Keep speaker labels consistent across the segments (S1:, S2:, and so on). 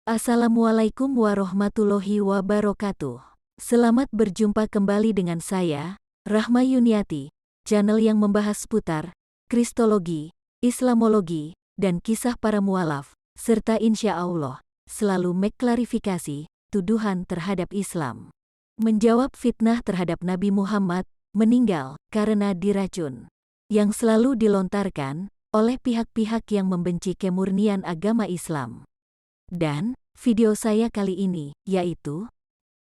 S1: Assalamualaikum warahmatullahi wabarakatuh. Selamat berjumpa kembali dengan saya, Rahma Yuniati, channel yang membahas seputar Kristologi, Islamologi, dan kisah para mualaf, serta insya Allah selalu mengklarifikasi tuduhan terhadap Islam. Menjawab fitnah terhadap Nabi Muhammad meninggal karena diracun, yang selalu dilontarkan oleh pihak-pihak yang membenci kemurnian agama Islam. Dan video saya kali ini yaitu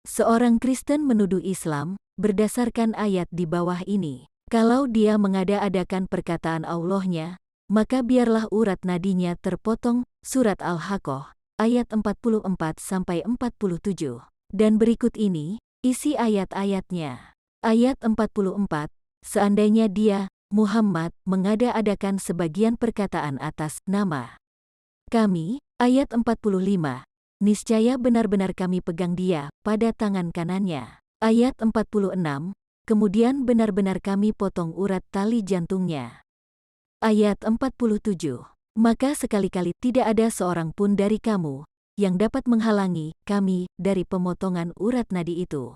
S1: seorang Kristen menuduh Islam berdasarkan ayat di bawah ini. Kalau dia mengada-adakan perkataan Allahnya, maka biarlah urat nadinya terpotong. Surat Al-Haqqah ayat 44-47. Dan berikut ini isi ayat-ayatnya. Ayat 44, seandainya dia, Muhammad, mengada-adakan sebagian perkataan atas nama kami. Ayat 45, niscaya benar-benar kami pegang dia pada tangan kanannya. Ayat 46, kemudian benar-benar kami potong urat tali jantungnya. Ayat 47, maka sekali-kali tidak ada seorang pun dari kamu yang dapat menghalangi kami dari pemotongan urat nadi itu.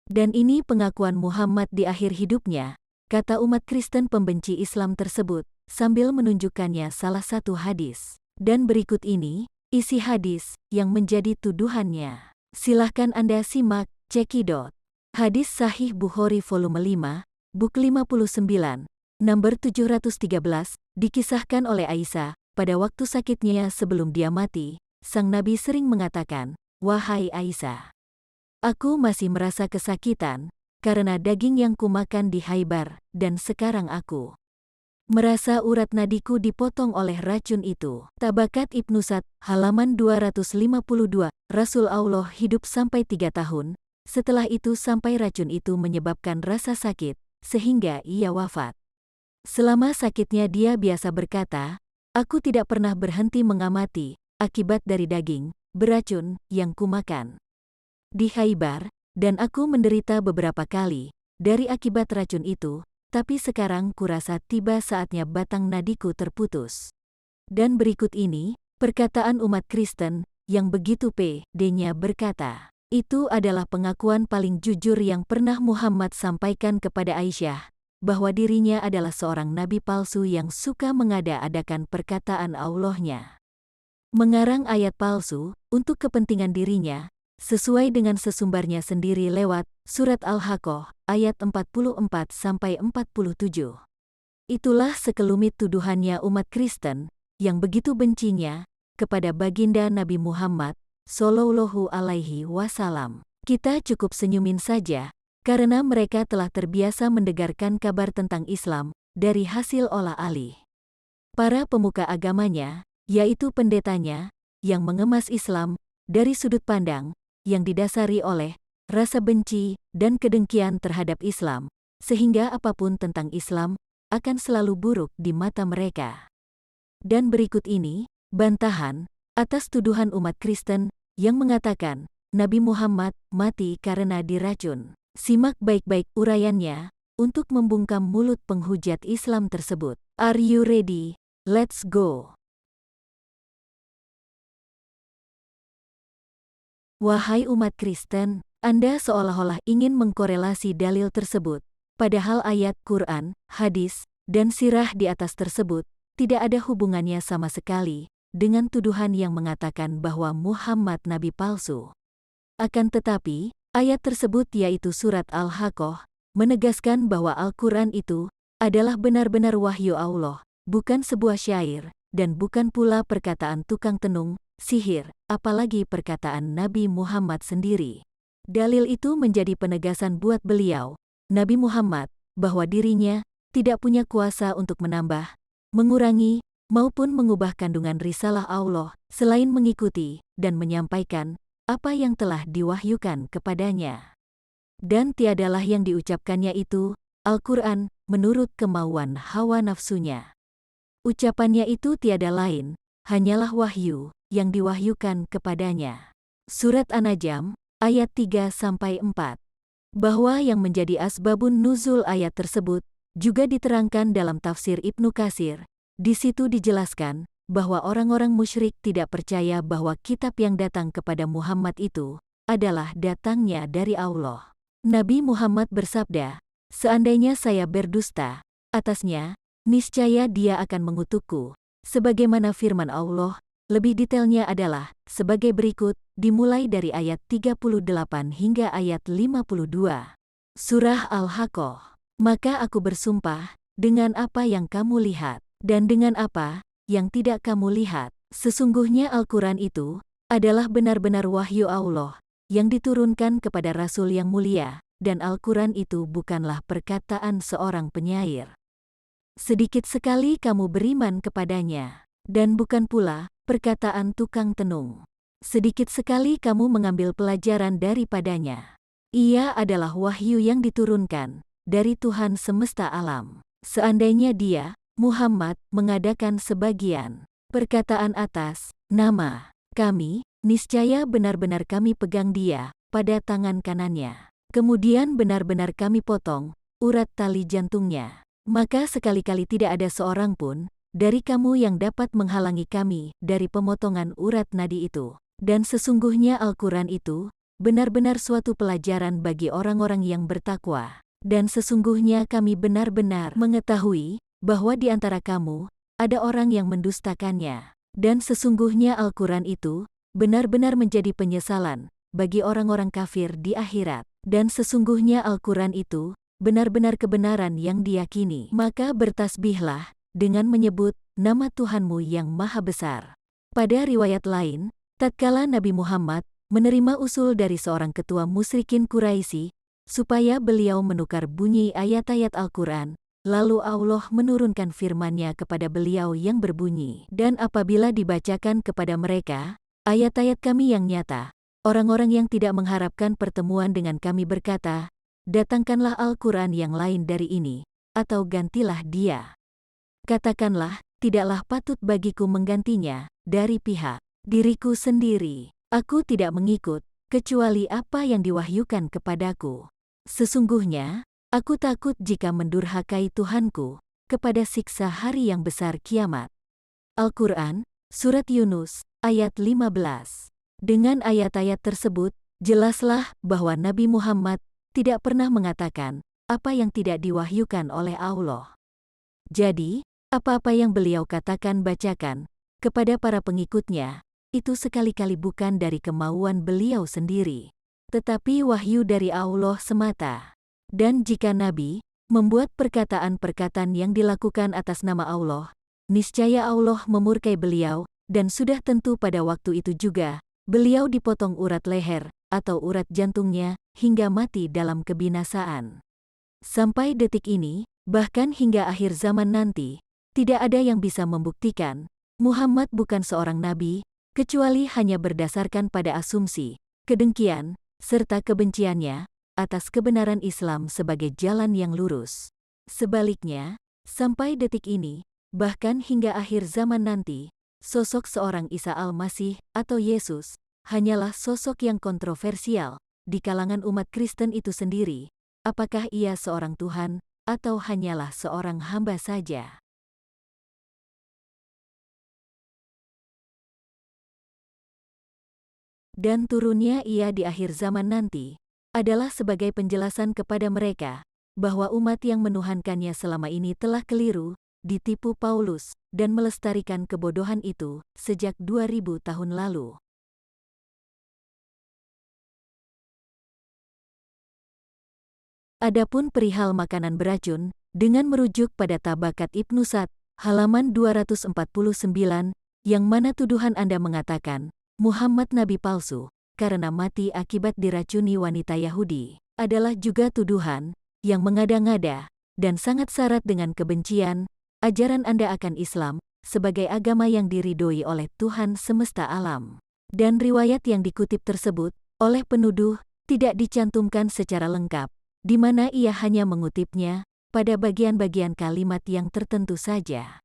S1: Dan ini pengakuan Muhammad di akhir hidupnya, kata umat Kristen pembenci Islam tersebut, sambil menunjukkannya salah satu hadis. Dan berikut ini isi hadis yang menjadi tuduhannya. Silahkan Anda simak, cekidot. Hadis Sahih Bukhari volume 5, Buk 59, nomor 713, dikisahkan oleh Aisyah, pada waktu sakitnya sebelum dia mati, sang Nabi sering mengatakan, "Wahai Aisyah, aku masih merasa kesakitan karena daging yang kumakan di Khaybar, dan sekarang aku merasa urat nadiku dipotong oleh racun itu." Tabakat Ibnu Sa'd, halaman 252, Rasul Allah hidup sampai 3 tahun, setelah itu sampai racun itu menyebabkan rasa sakit, sehingga ia wafat. Selama sakitnya dia biasa berkata, "Aku tidak pernah berhenti mengamati akibat dari daging beracun yang kumakan di Khaybar, dan aku menderita beberapa kali dari akibat racun itu. Tapi sekarang kurasa tiba saatnya batang nadiku terputus." Dan berikut ini perkataan umat Kristen yang begitu pede-nya berkata, itu adalah pengakuan paling jujur yang pernah Muhammad sampaikan kepada Aisyah, bahwa dirinya adalah seorang nabi palsu yang suka mengada-adakan perkataan Allahnya, mengarang ayat palsu untuk kepentingan dirinya, sesuai dengan sesumbarnya sendiri lewat surat Al-Haqqah ayat 44-47. Itulah sekelumit tuduhannya umat Kristen yang begitu bencinya kepada baginda Nabi Muhammad Shallallahu Alaihi Wasallam. Kita cukup senyumin saja karena mereka telah terbiasa mendengarkan kabar tentang Islam dari hasil olah-alih para pemuka agamanya, yaitu pendetanya, yang mengemas Islam dari sudut pandang yang didasari oleh rasa benci dan kedengkian terhadap Islam, sehingga apapun tentang Islam akan selalu buruk di mata mereka. Dan berikut ini bantahan atas tuduhan umat Kristen yang mengatakan Nabi Muhammad mati karena diracun. Simak baik-baik uraiannya untuk membungkam mulut penghujat Islam tersebut. Are you ready? Let's go! Wahai umat Kristen, Anda seolah-olah ingin mengkorelasi dalil tersebut, padahal ayat Quran, hadis, dan sirah di atas tersebut tidak ada hubungannya sama sekali dengan tuduhan yang mengatakan bahwa Muhammad nabi palsu. Akan tetapi, ayat tersebut yaitu surat Al-Haqqah menegaskan bahwa Al-Quran itu adalah benar-benar wahyu Allah, bukan sebuah syair, dan bukan pula perkataan tukang tenung, sihir, apalagi perkataan Nabi Muhammad sendiri. Dalil itu menjadi penegasan buat beliau, Nabi Muhammad, bahwa dirinya tidak punya kuasa untuk menambah, mengurangi, maupun mengubah kandungan risalah Allah, selain mengikuti dan menyampaikan apa yang telah diwahyukan kepadanya. Dan tiadalah yang diucapkannya itu, Al-Quran, menurut kemauan hawa nafsunya. Ucapannya itu tiada lain, hanyalah wahyu yang diwahyukan kepadanya. Surat An-Najm, ayat 3-4. Bahwa yang menjadi asbabun nuzul ayat tersebut juga diterangkan dalam tafsir Ibnu Katsir. Di situ dijelaskan bahwa orang-orang musyrik tidak percaya bahwa kitab yang datang kepada Muhammad itu adalah datangnya dari Allah. Nabi Muhammad bersabda, "Seandainya saya berdusta atasnya, niscaya dia akan mengutukku." Sebagaimana firman Allah, lebih detailnya adalah sebagai berikut, dimulai dari ayat 38 hingga ayat 52. Surah Al-Haqqah. Maka aku bersumpah dengan apa yang kamu lihat, dan dengan apa yang tidak kamu lihat. Sesungguhnya Al-Quran itu adalah benar-benar wahyu Allah yang diturunkan kepada Rasul yang mulia, dan Al-Quran itu bukanlah perkataan seorang penyair. Sedikit sekali kamu beriman kepadanya, dan bukan pula perkataan tukang tenung. Sedikit sekali kamu mengambil pelajaran daripadanya. Ia adalah wahyu yang diturunkan dari Tuhan semesta alam. Seandainya dia, Muhammad, mengadakan sebagian perkataan atas nama kami, niscaya benar-benar kami pegang dia pada tangan kanannya. Kemudian benar-benar kami potong urat tali jantungnya. Maka sekali-kali tidak ada seorang pun dari kamu yang dapat menghalangi kami dari pemotongan urat nadi itu. Dan sesungguhnya Al-Quran itu benar-benar suatu pelajaran bagi orang-orang yang bertakwa. Dan sesungguhnya kami benar-benar mengetahui bahwa di antara kamu ada orang yang mendustakannya. Dan sesungguhnya Al-Quran itu benar-benar menjadi penyesalan bagi orang-orang kafir di akhirat. Dan sesungguhnya Al-Quran itu benar-benar kebenaran yang diyakini. Maka bertasbihlah dengan menyebut nama Tuhanmu yang Maha Besar. Pada riwayat lain, tatkala Nabi Muhammad menerima usul dari seorang ketua musyrikin Quraisy supaya beliau menukar bunyi ayat-ayat Al-Quran, lalu Allah menurunkan firman-Nya kepada beliau yang berbunyi, "Dan apabila dibacakan kepada mereka ayat-ayat kami yang nyata, orang-orang yang tidak mengharapkan pertemuan dengan kami berkata, datangkanlah Al-Quran yang lain dari ini, atau gantilah dia. Katakanlah, tidaklah patut bagiku menggantinya dari pihak diriku sendiri. Aku tidak mengikut, kecuali apa yang diwahyukan kepadaku. Sesungguhnya, aku takut jika mendurhakai Tuhanku kepada siksa hari yang besar kiamat." Al-Quran, Surat Yunus, ayat 15. Dengan ayat-ayat tersebut, jelaslah bahwa Nabi Muhammad tidak pernah mengatakan apa yang tidak diwahyukan oleh Allah. Jadi, apa-apa yang beliau katakan bacakan kepada para pengikutnya, itu sekali-kali bukan dari kemauan beliau sendiri, tetapi wahyu dari Allah semata. Dan jika Nabi membuat perkataan-perkataan yang dilakukan atas nama Allah, niscaya Allah memurkai beliau, dan sudah tentu pada waktu itu juga, beliau dipotong urat leher atau urat jantungnya hingga mati dalam kebinasaan. Sampai detik ini, bahkan hingga akhir zaman nanti, tidak ada yang bisa membuktikan Muhammad bukan seorang nabi, kecuali hanya berdasarkan pada asumsi, kedengkian, serta kebenciannya atas kebenaran Islam sebagai jalan yang lurus. Sebaliknya, sampai detik ini, bahkan hingga akhir zaman nanti, sosok seorang Isa Al-Masih atau Yesus hanyalah sosok yang kontroversial di kalangan umat Kristen itu sendiri. Apakah ia seorang Tuhan atau hanyalah seorang hamba saja? Dan turunnya ia di akhir zaman nanti adalah sebagai penjelasan kepada mereka bahwa umat yang menuhankannya selama ini telah keliru, ditipu Paulus, dan melestarikan kebodohan itu sejak 2000 tahun lalu. Adapun perihal makanan beracun, dengan merujuk pada Tabakat Ibnu Sa'd, halaman 249, yang mana tuduhan Anda mengatakan Muhammad nabi palsu karena mati akibat diracuni wanita Yahudi, adalah juga tuduhan yang mengada-ngada dan sangat syarat dengan kebencian ajaran Anda akan Islam sebagai agama yang diridhoi oleh Tuhan semesta alam. Dan riwayat yang dikutip tersebut oleh penuduh tidak dicantumkan secara lengkap, di mana ia hanya mengutipnya pada bagian-bagian kalimat yang tertentu saja.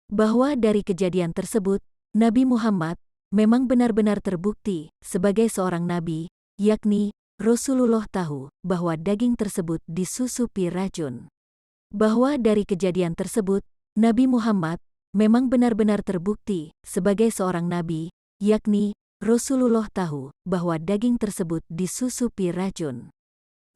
S1: Bahwa dari kejadian tersebut, Nabi Muhammad memang benar-benar terbukti sebagai seorang nabi, yakni Rasulullah tahu bahwa daging tersebut disusupi racun. Bahwa dari kejadian tersebut, Nabi Muhammad memang benar-benar terbukti sebagai seorang nabi, yakni Rasulullah tahu bahwa daging tersebut disusupi racun.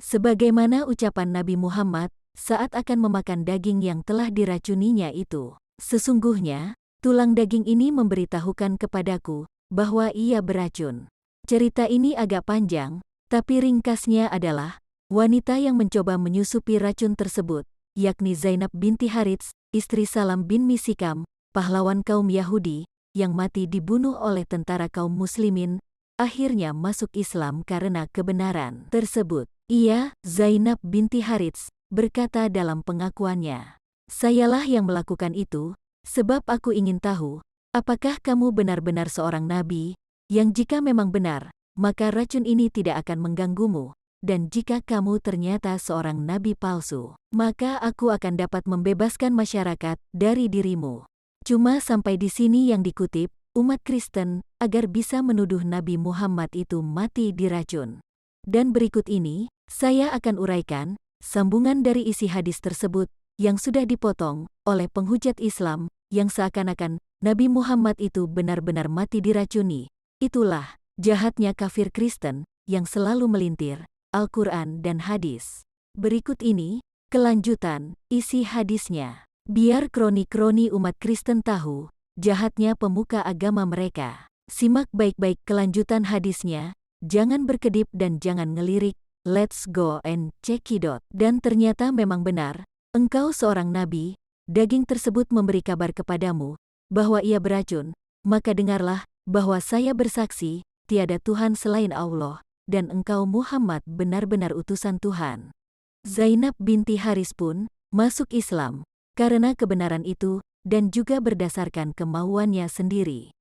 S1: Sebagaimana ucapan Nabi Muhammad saat akan memakan daging yang telah diracuninya itu. Sesungguhnya, tulang daging ini memberitahukan kepadaku bahwa ia beracun. Cerita ini agak panjang, tapi ringkasnya adalah, wanita yang mencoba menyusupi racun tersebut, yakni Zainab binti Harits, istri Salam bin Misikam, pahlawan kaum Yahudi, yang mati dibunuh oleh tentara kaum muslimin, akhirnya masuk Islam karena kebenaran tersebut. Ia, Zainab binti Harits, berkata dalam pengakuannya, "Sayalah yang melakukan itu, sebab aku ingin tahu, apakah kamu benar-benar seorang nabi, yang jika memang benar, maka racun ini tidak akan mengganggumu, dan jika kamu ternyata seorang nabi palsu, maka aku akan dapat membebaskan masyarakat dari dirimu." Cuma sampai di sini yang dikutip, umat Kristen, agar bisa menuduh Nabi Muhammad itu mati diracun. Dan berikut ini, saya akan uraikan sambungan dari isi hadis tersebut yang sudah dipotong oleh penghujat Islam yang seakan-akan Nabi Muhammad itu benar-benar mati diracuni. Itulah jahatnya kafir Kristen yang selalu melintir Al-Quran dan hadis. Berikut ini kelanjutan isi hadisnya. Biar kroni-kroni umat Kristen tahu jahatnya pemuka agama mereka. Simak baik-baik kelanjutan hadisnya, jangan berkedip dan jangan ngelirik. Let's go and check it out. Dan ternyata memang benar, engkau seorang nabi, daging tersebut memberi kabar kepadamu bahwa ia beracun, maka dengarlah bahwa saya bersaksi, tiada Tuhan selain Allah, dan engkau Muhammad benar-benar utusan Tuhan. Zainab binti Haris pun masuk Islam karena kebenaran itu dan juga berdasarkan kemauannya sendiri.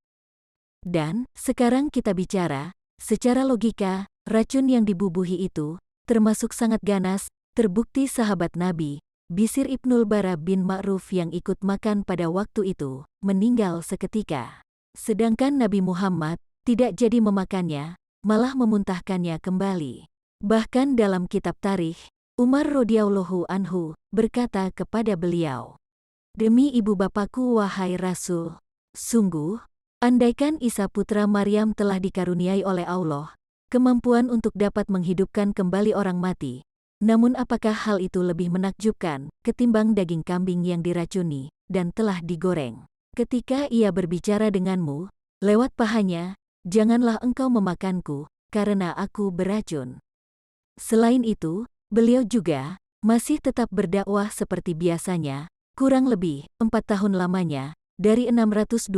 S1: Dan sekarang kita bicara, secara logika, racun yang dibubuhi itu termasuk sangat ganas, terbukti sahabat Nabi, Bishr ibnul Bara bin Ma'ruf yang ikut makan pada waktu itu, meninggal seketika. Sedangkan Nabi Muhammad tidak jadi memakannya, malah memuntahkannya kembali. Bahkan dalam kitab tarikh, Umar radhiyallahu anhu berkata kepada beliau, "Demi ibu bapakku wahai Rasul, sungguh, andaikan Isa putra Maryam telah dikaruniai oleh Allah kemampuan untuk dapat menghidupkan kembali orang mati, namun apakah hal itu lebih menakjubkan ketimbang daging kambing yang diracuni dan telah digoreng? Ketika ia berbicara denganmu, lewat pahanya, janganlah engkau memakanku, karena aku beracun." Selain itu, beliau juga masih tetap berdakwah seperti biasanya, kurang lebih 4 tahun lamanya, dari 628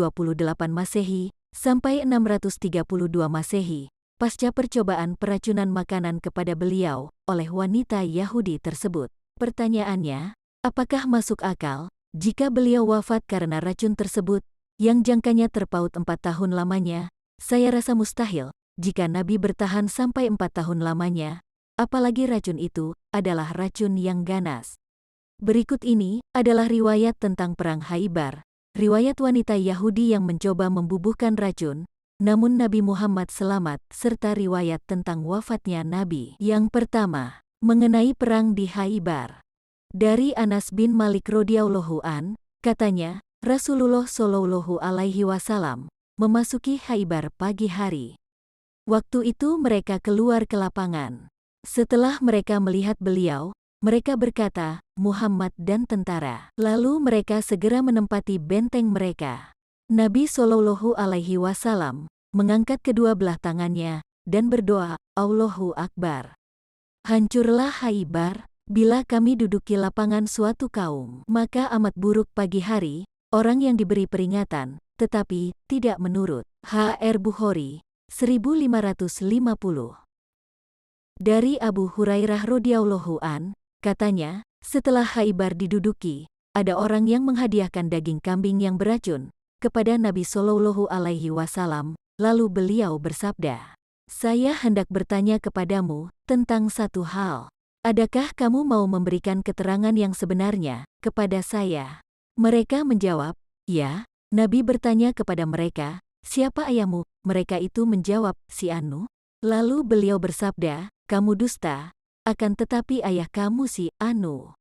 S1: Masehi sampai 632 Masehi, pasca percobaan peracunan makanan kepada beliau oleh wanita Yahudi tersebut. Pertanyaannya, apakah masuk akal jika beliau wafat karena racun tersebut yang jangkanya terpaut 4 tahun lamanya? Saya rasa mustahil jika Nabi bertahan sampai 4 tahun lamanya, apalagi racun itu adalah racun yang ganas. Berikut ini adalah riwayat tentang Perang Khaibar, riwayat wanita Yahudi yang mencoba membubuhkan racun, namun Nabi Muhammad selamat, serta riwayat tentang wafatnya Nabi. Yang pertama, mengenai Perang di Khaibar. Dari Anas bin Malik radhiyallahu an, katanya, Rasulullah shallallahu alaihi wasallam memasuki Khaibar pagi hari. Waktu itu mereka keluar ke lapangan. Setelah mereka melihat beliau, mereka berkata, "Muhammad dan tentara." Lalu mereka segera menempati benteng mereka. Nabi Shallallahu Alaihi Wasallam mengangkat kedua belah tangannya dan berdoa, "Allahu Akbar. Hancurlah Khaibar, bila kami duduki lapangan suatu kaum, maka amat buruk pagi hari, orang yang diberi peringatan, tetapi tidak menurut." H.R. Bukhari, 1550. Dari Abu Hurairah radhiyallahu an, katanya, setelah Khaibar diduduki, ada orang yang menghadiahkan daging kambing yang beracun kepada Nabi Shallallahu Alaihi Wasallam, lalu beliau bersabda, "Saya hendak bertanya kepadamu tentang satu hal. Adakah kamu mau memberikan keterangan yang sebenarnya kepada saya?" Mereka menjawab, "Ya." Nabi bertanya kepada mereka, "Siapa ayahmu?" Mereka itu menjawab, "Si Anu." Lalu beliau bersabda, "Kamu dusta, akan tetapi ayah kamu si Anu."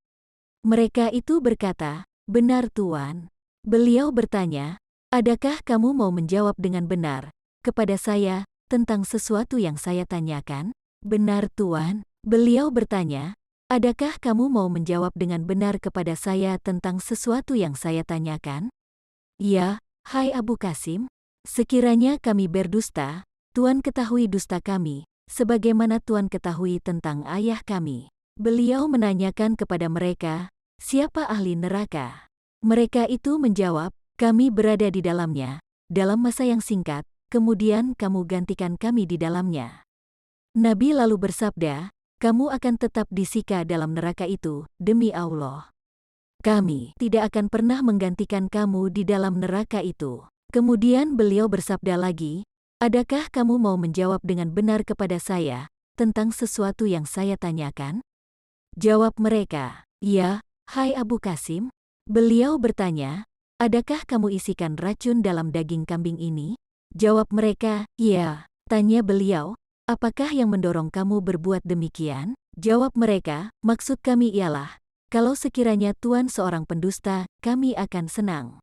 S1: Mereka itu berkata, "Benar Tuan." Beliau bertanya, "Adakah kamu mau menjawab dengan benar kepada saya tentang sesuatu yang saya tanyakan?" "Benar, Tuan." Beliau bertanya, "Adakah kamu mau menjawab dengan benar kepada saya tentang sesuatu yang saya tanyakan?" "Ya, hai Abu Qasim. Sekiranya kami berdusta, Tuan ketahui dusta kami, sebagaimana Tuan ketahui tentang ayah kami." Beliau menanyakan kepada mereka, "Siapa ahli neraka?" Mereka itu menjawab, "Kami berada di dalamnya, dalam masa yang singkat, kemudian kamu gantikan kami di dalamnya." Nabi lalu bersabda, "Kamu akan tetap disika dalam neraka itu, demi Allah. Kami tidak akan pernah menggantikan kamu di dalam neraka itu." Kemudian beliau bersabda lagi, "Adakah kamu mau menjawab dengan benar kepada saya tentang sesuatu yang saya tanyakan?" Jawab mereka, "Ya, hai Abu Qasim." Beliau bertanya, "Adakah kamu isikan racun dalam daging kambing ini?" Jawab mereka, "Ya." Tanya beliau, "Apakah yang mendorong kamu berbuat demikian?" Jawab mereka, "Maksud kami ialah, kalau sekiranya Tuan seorang pendusta, kami akan senang.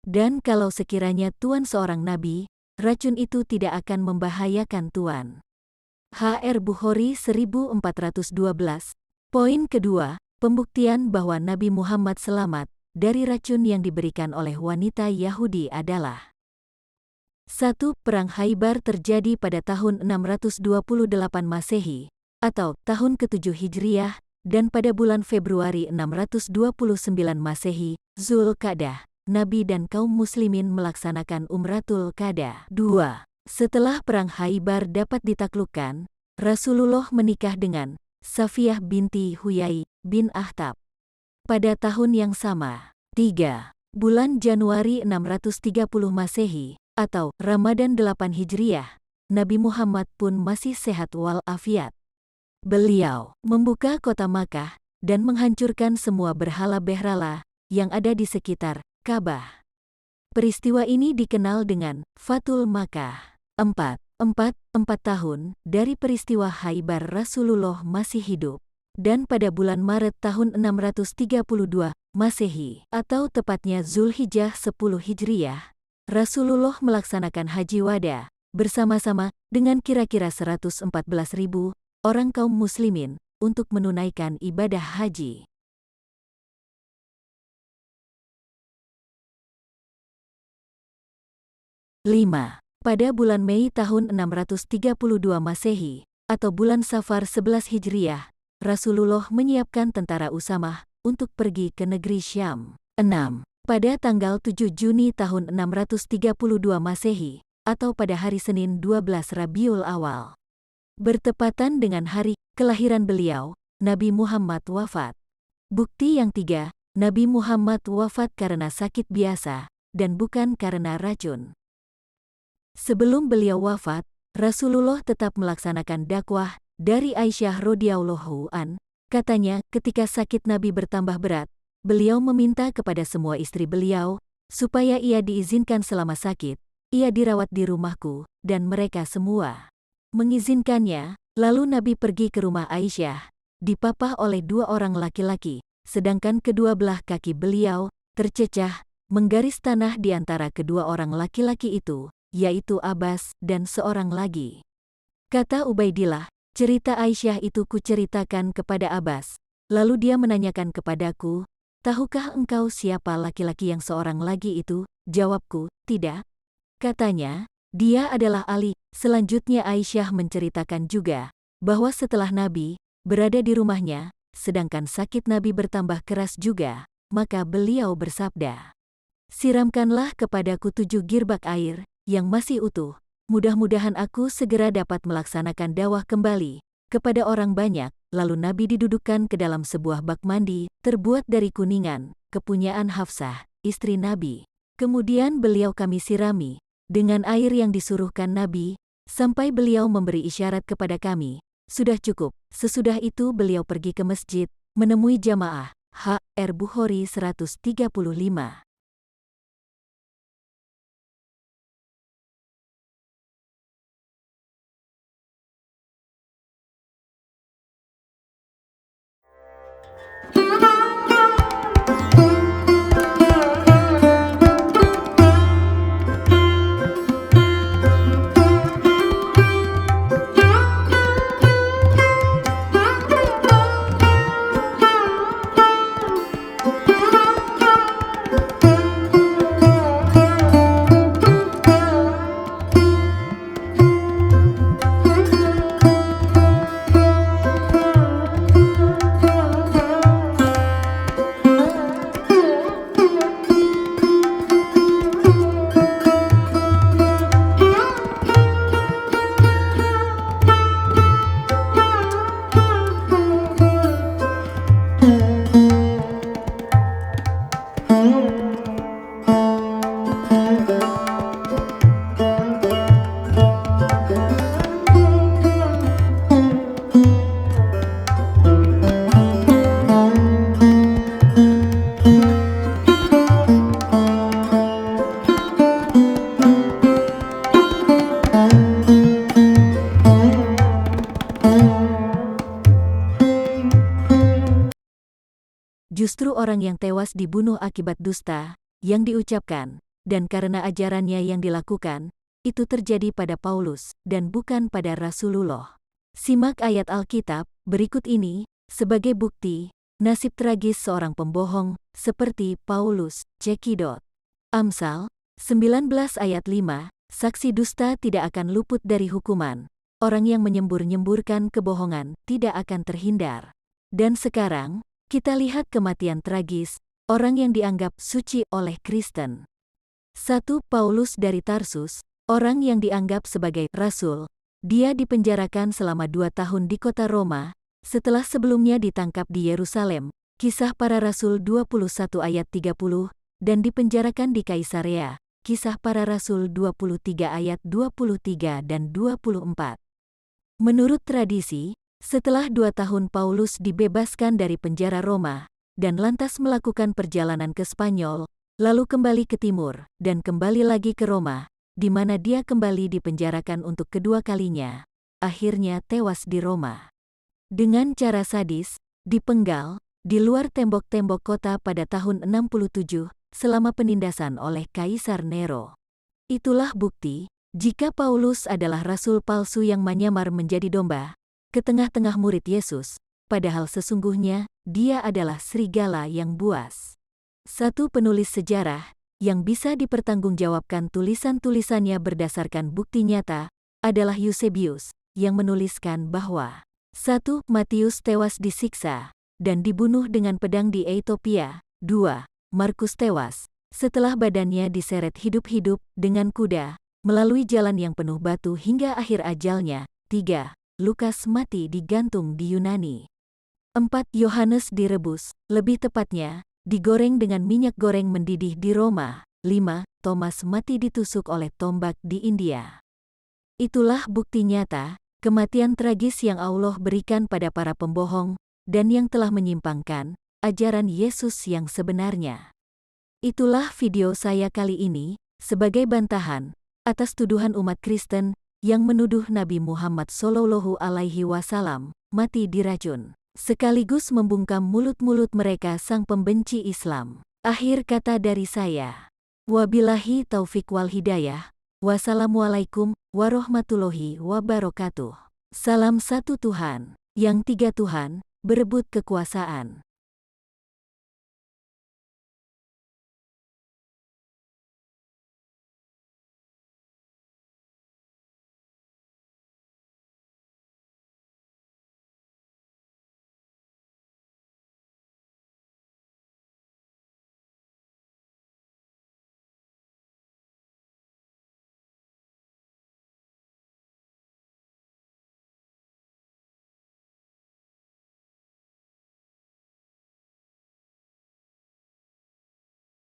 S1: Dan kalau sekiranya Tuan seorang nabi, racun itu tidak akan membahayakan Tuan." HR Bukhari 1412. Poin kedua, pembuktian bahwa Nabi Muhammad selamat dari racun yang diberikan oleh wanita Yahudi adalah: 1. Perang Khaybar terjadi pada tahun 628 Masehi, atau tahun ke-7 Hijriah, dan pada bulan Februari 629 Masehi, Zulqa'dah, Nabi dan kaum muslimin melaksanakan Umratul Qada. 2. Setelah Perang Khaybar dapat ditaklukkan, Rasulullah menikah dengan Safiyah binti Huyai bin Akhtab pada tahun yang sama. 3. Bulan Januari 630 Masehi, atau Ramadan 8 Hijriah, Nabi Muhammad pun masih sehat walafiat. Beliau membuka kota Makkah dan menghancurkan semua berhala-berhala yang ada di sekitar Ka'bah. Peristiwa ini dikenal dengan Fathul Makkah. 4. 4 tahun dari peristiwa Khaybar Rasulullah masih hidup. Dan pada bulan Maret tahun 632 Masehi, atau tepatnya Zulhijjah 10 Hijriah, Rasulullah melaksanakan Haji Wada bersama-sama dengan kira-kira 114.000 orang kaum muslimin untuk menunaikan ibadah haji. 5. Pada bulan Mei tahun 632 Masehi, atau bulan Safar 11 Hijriah, Rasulullah menyiapkan tentara Usamah untuk pergi ke negeri Syam. 6. Pada tanggal 7 Juni tahun 632 Masehi, atau pada hari Senin 12 Rabiul Awal, bertepatan dengan hari kelahiran beliau, Nabi Muhammad wafat. Bukti yang 3, Nabi Muhammad wafat karena sakit biasa, dan bukan karena racun. Sebelum beliau wafat, Rasulullah tetap melaksanakan dakwah dari Aisyah radhiyallahu an. Katanya, ketika sakit Nabi bertambah berat, beliau meminta kepada semua istri beliau, supaya ia diizinkan selama sakit, ia dirawat di rumahku, dan mereka semua mengizinkannya. Lalu Nabi pergi ke rumah Aisyah, dipapah oleh 2 orang laki-laki, sedangkan kedua belah kaki beliau tercecah, menggaris tanah di antara kedua orang laki-laki itu, yaitu Abbas dan seorang lagi. Kata Ubaidillah, cerita Aisyah itu kuceritakan kepada Abbas. Lalu dia menanyakan kepadaku, "Tahukah engkau siapa laki-laki yang seorang lagi itu?" Jawabku, "Tidak." Katanya, "Dia adalah Ali." Selanjutnya Aisyah menceritakan juga bahwa setelah Nabi berada di rumahnya, sedangkan sakit Nabi bertambah keras juga, maka beliau bersabda, "Siramkanlah kepadaku 7 girbak air yang masih utuh. Mudah-mudahan aku segera dapat melaksanakan dakwah kembali kepada orang banyak." Lalu Nabi didudukkan ke dalam sebuah bak mandi terbuat dari kuningan, kepunyaan Hafsah, istri Nabi. Kemudian beliau kami sirami dengan air yang disuruhkan Nabi, sampai beliau memberi isyarat kepada kami, "Sudah cukup." Sesudah itu beliau pergi ke masjid, menemui jamaah. HR Bukhari 135. justru orang yang tewas dibunuh akibat dusta yang diucapkan, dan karena ajarannya yang dilakukan, itu terjadi pada Paulus dan bukan pada Rasulullah. Simak ayat Alkitab berikut ini sebagai bukti nasib tragis seorang pembohong seperti Paulus. Cekidot. Amsal 19 ayat 5, saksi dusta tidak akan luput dari hukuman. Orang yang menyembur-nyemburkan kebohongan tidak akan terhindar. Dan sekarang, kita lihat kematian tragis orang yang dianggap suci oleh Kristen. 1. Paulus dari Tarsus, orang yang dianggap sebagai rasul. Dia dipenjarakan selama 2 tahun di kota Roma, setelah sebelumnya ditangkap di Yerusalem, Kisah Para Rasul 21 ayat 30, dan dipenjarakan di Kaisarea, Kisah Para Rasul 23 ayat 23 dan 24. Menurut tradisi, setelah 2 tahun Paulus dibebaskan dari penjara Roma, dan lantas melakukan perjalanan ke Spanyol, lalu kembali ke timur, dan kembali lagi ke Roma, di mana dia kembali dipenjarakan untuk kedua kalinya, akhirnya tewas di Roma. Dengan cara sadis, dipenggal, di luar tembok-tembok kota pada tahun 67, selama penindasan oleh Kaisar Nero. Itulah bukti, jika Paulus adalah rasul palsu yang menyamar menjadi domba, ke tengah-tengah murid Yesus, padahal sesungguhnya, dia adalah serigala yang buas. Satu penulis sejarah, yang bisa dipertanggungjawabkan tulisan-tulisannya berdasarkan bukti nyata, adalah Eusebius, yang menuliskan bahwa 1. Matius tewas disiksa, dan dibunuh dengan pedang di Ethiopia. 2. Markus tewas, setelah badannya diseret hidup-hidup dengan kuda, melalui jalan yang penuh batu hingga akhir ajalnya. 3. Lukas mati digantung di Yunani. 4. Yohanes direbus, lebih tepatnya, digoreng dengan minyak goreng mendidih di Roma. 5. Thomas mati ditusuk oleh tombak di India. Itulah bukti nyata, kematian tragis yang Allah berikan pada para pembohong, dan yang telah menyimpangkan ajaran Yesus yang sebenarnya. Itulah video saya kali ini, sebagai bantahan atas tuduhan umat Kristen yang menuduh Nabi Muhammad SAW mati diracun, sekaligus membungkam mulut-mulut mereka sang pembenci Islam. Akhir kata dari saya. Wabillahi taufik wal hidayah. Wassalamualaikum warahmatullahi wabarakatuh. Salam satu Tuhan, yang tiga Tuhan, berebut kekuasaan.